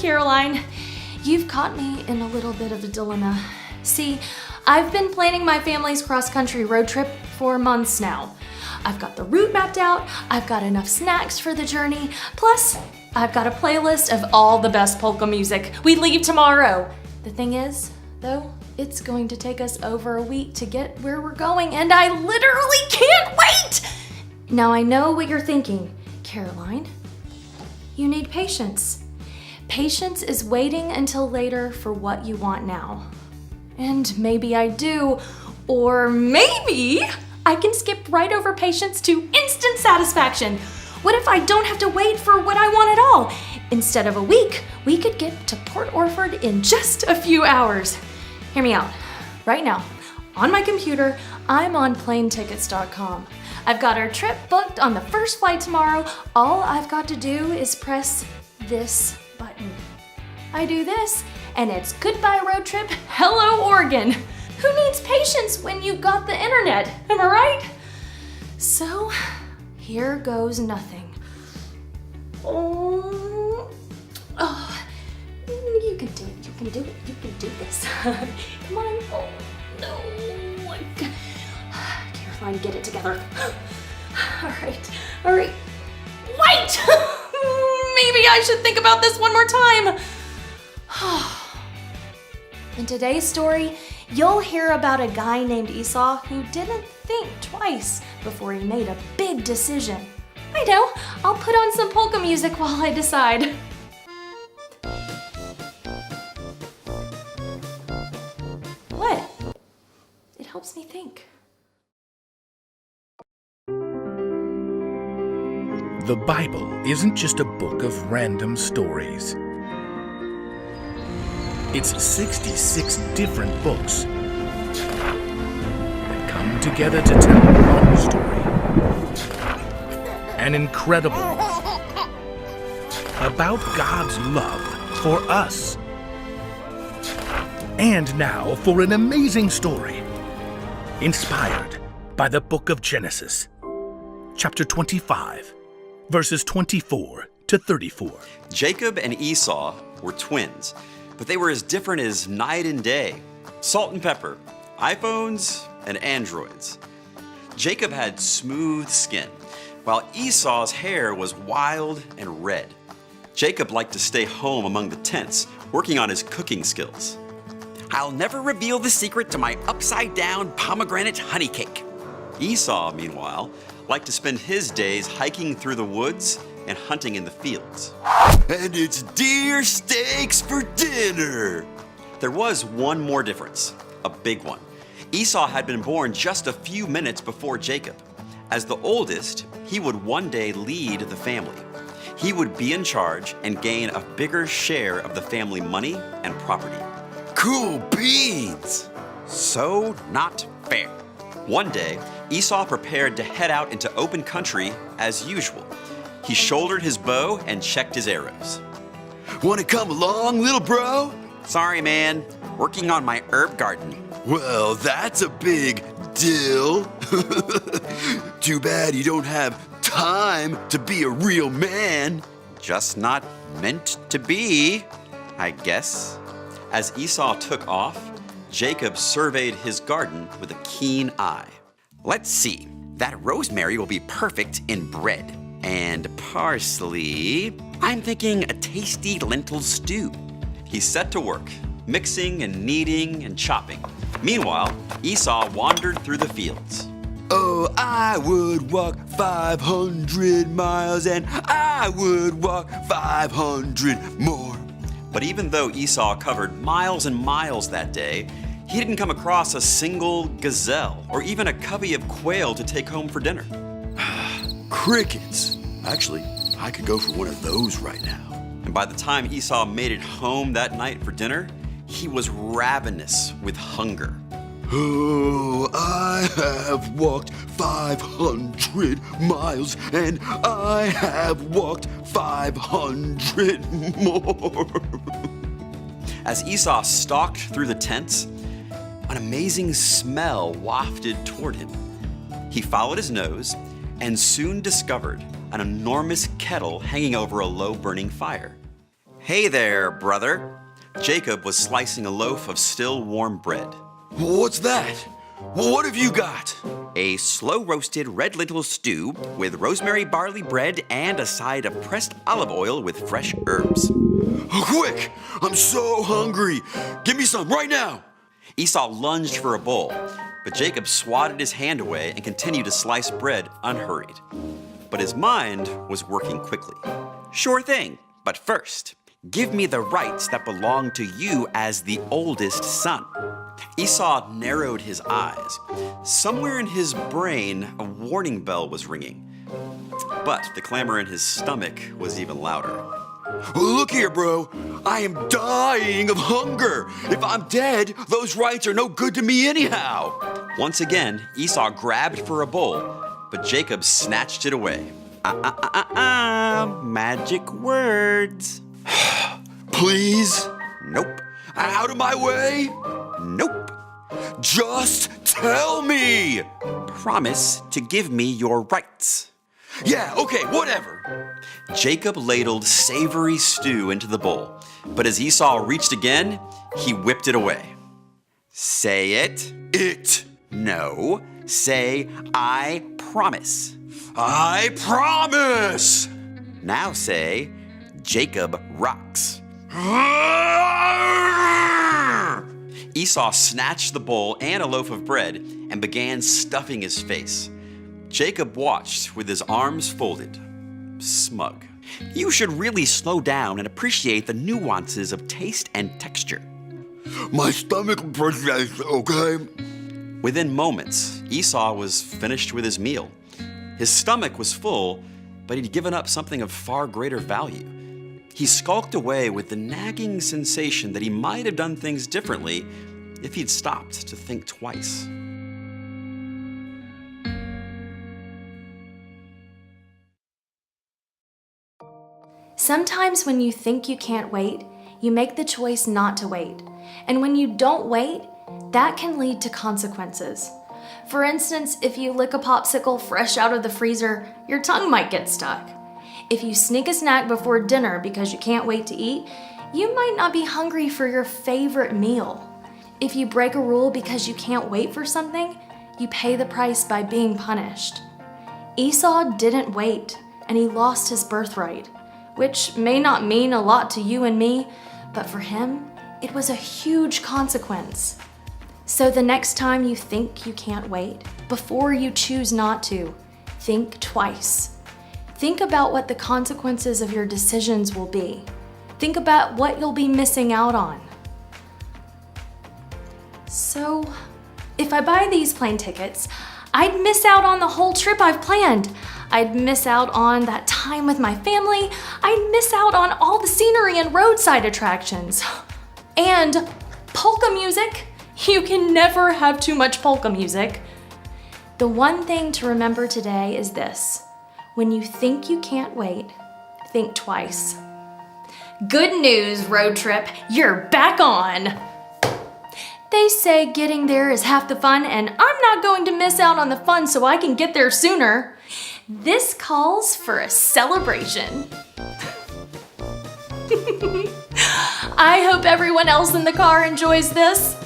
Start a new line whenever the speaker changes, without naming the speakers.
Caroline. You've caught me in a little bit of a dilemma. See, I've been planning my family's cross-country road trip for months now. I've got the route mapped out, I've got enough snacks for the journey, plus I've got a playlist of all the best polka music. We leave tomorrow. The thing is, though, it's going to take us over a week to get where we're going, and I literally can't wait! Now I know what you're thinking, Caroline. You need patience. Patience is waiting until later for what you want now. And maybe I do, or maybe I can skip right over patience to instant satisfaction. What if I don't have to wait for what I want at all? Instead of a week, we could get to Port Orford in just a few hours. Hear me out. Right now, on my computer, I'm on planetickets.com. I've got our trip booked on the first flight tomorrow. All I've got to do is press this button. I do this, and it's goodbye road trip, hello Oregon. Who needs patience when you've got the internet? Am I right? So, here goes nothing. Oh, you can do it, you can do it, you can do this. Come on, oh no. Caroline, get it together. All right. Wait! Maybe I should think about this one more time. In today's story, you'll hear about a guy named Esau who didn't think twice before he made a big decision. I know, I'll put on some polka music while I decide. What? It helps me think.
The Bible isn't just a book of random stories. It's 66 different books that come together to tell one story. An incredible one about God's love for us. And now for an amazing story inspired by the book of Genesis, chapter 25, verses 24 to 34.
Jacob and Esau were twins, but they were as different as night and day. Salt and pepper, iPhones and Androids. Jacob had smooth skin, while Esau's hair was wild and red. Jacob liked to stay home among the tents, working on his cooking skills. I'll never reveal the secret to my upside-down pomegranate honey cake. Esau, meanwhile, liked to spend his days hiking through the woods and hunting in the fields. And it's deer steaks for dinner! There was one more difference, a big one. Esau had been born just a few minutes before Jacob. As the oldest, he would one day lead the family. He would be in charge and gain a bigger share of the family money and property. Cool beans! So not fair. One day, Esau prepared to head out into open country as usual. He shouldered his bow and checked his arrows. Wanna come along, little bro? Sorry, man. Working on my herb garden. Well, that's a big deal. Too bad you don't have time to be a real man. Just not meant to be, I guess. As Esau took off, Jacob surveyed his garden with a keen eye. Let's see, that rosemary will be perfect in bread. And parsley, I'm thinking a tasty lentil stew. He set to work, mixing and kneading and chopping. Meanwhile, Esau wandered through the fields. Oh, I would walk 500 miles and I would walk 500 more. But even though Esau covered miles and miles that day, he didn't come across a single gazelle or even a covey of quail to take home for dinner. Crickets. Actually, I could go for one of those right now. And by the time Esau made it home that night for dinner, he was ravenous with hunger. Oh, I have walked 500 miles and I have walked 500 more. As Esau stalked through the tents, an amazing smell wafted toward him. He followed his nose and soon discovered an enormous kettle hanging over a low-burning fire. Hey there, brother. Jacob was slicing a loaf of still warm bread.
What's that? What have you got?
A slow-roasted red lentil stew with rosemary barley bread and a side of pressed olive oil with fresh herbs.
Quick! I'm so hungry! Give me some right now!
Esau lunged for a bowl, but Jacob swatted his hand away and continued to slice bread unhurried. But his mind was working quickly. Sure thing, but first, give me the rights that belong to you as the oldest son. Esau narrowed his eyes. Somewhere in his brain, a warning bell was ringing. But the clamor in his stomach was even louder.
Look here, bro. I am dying of hunger. If I'm dead, those rights are no good to me anyhow.
Once again, Esau grabbed for a bowl, but Jacob snatched it away. Magic words.
Please?
Nope.
Out of my way?
Nope.
Just tell me!
Promise to give me your rights.
Yeah, okay, whatever.
Jacob ladled savory stew into the bowl, but as Esau reached again, he whipped it away. Say it.
It.
No. Say, I promise.
I promise!
Now say, Jacob rocks. Esau snatched the bowl and a loaf of bread and began stuffing his face. Jacob watched with his arms folded, smug. You should really slow down and appreciate the nuances of taste and texture.
My stomach appreciates, okay?
Within moments, Esau was finished with his meal. His stomach was full, but he'd given up something of far greater value. He skulked away with the nagging sensation that he might have done things differently if he'd stopped to think twice.
Sometimes when you think you can't wait, you make the choice not to wait. And when you don't wait, that can lead to consequences. For instance, if you lick a popsicle fresh out of the freezer, your tongue might get stuck. If you sneak a snack before dinner because you can't wait to eat, you might not be hungry for your favorite meal. If you break a rule because you can't wait for something, you pay the price by being punished. Esau didn't wait, and he lost his birthright, which may not mean a lot to you and me, but for him, it was a huge consequence. So the next time you think you can't wait, before you choose not to, think twice. Think about what the consequences of your decisions will be. Think about what you'll be missing out on. So, if I buy these plane tickets, I'd miss out on the whole trip I've planned. I'd miss out on that time with my family. I'd miss out on all the scenery and roadside attractions. And polka music. You can never have too much polka music. The one thing to remember today is this. When you think you can't wait, think twice. Good news, road trip. You're back on. They say getting there is half the fun, and I'm not going to miss out on the fun so I can get there sooner. This calls for a celebration. I hope everyone else in the car enjoys this.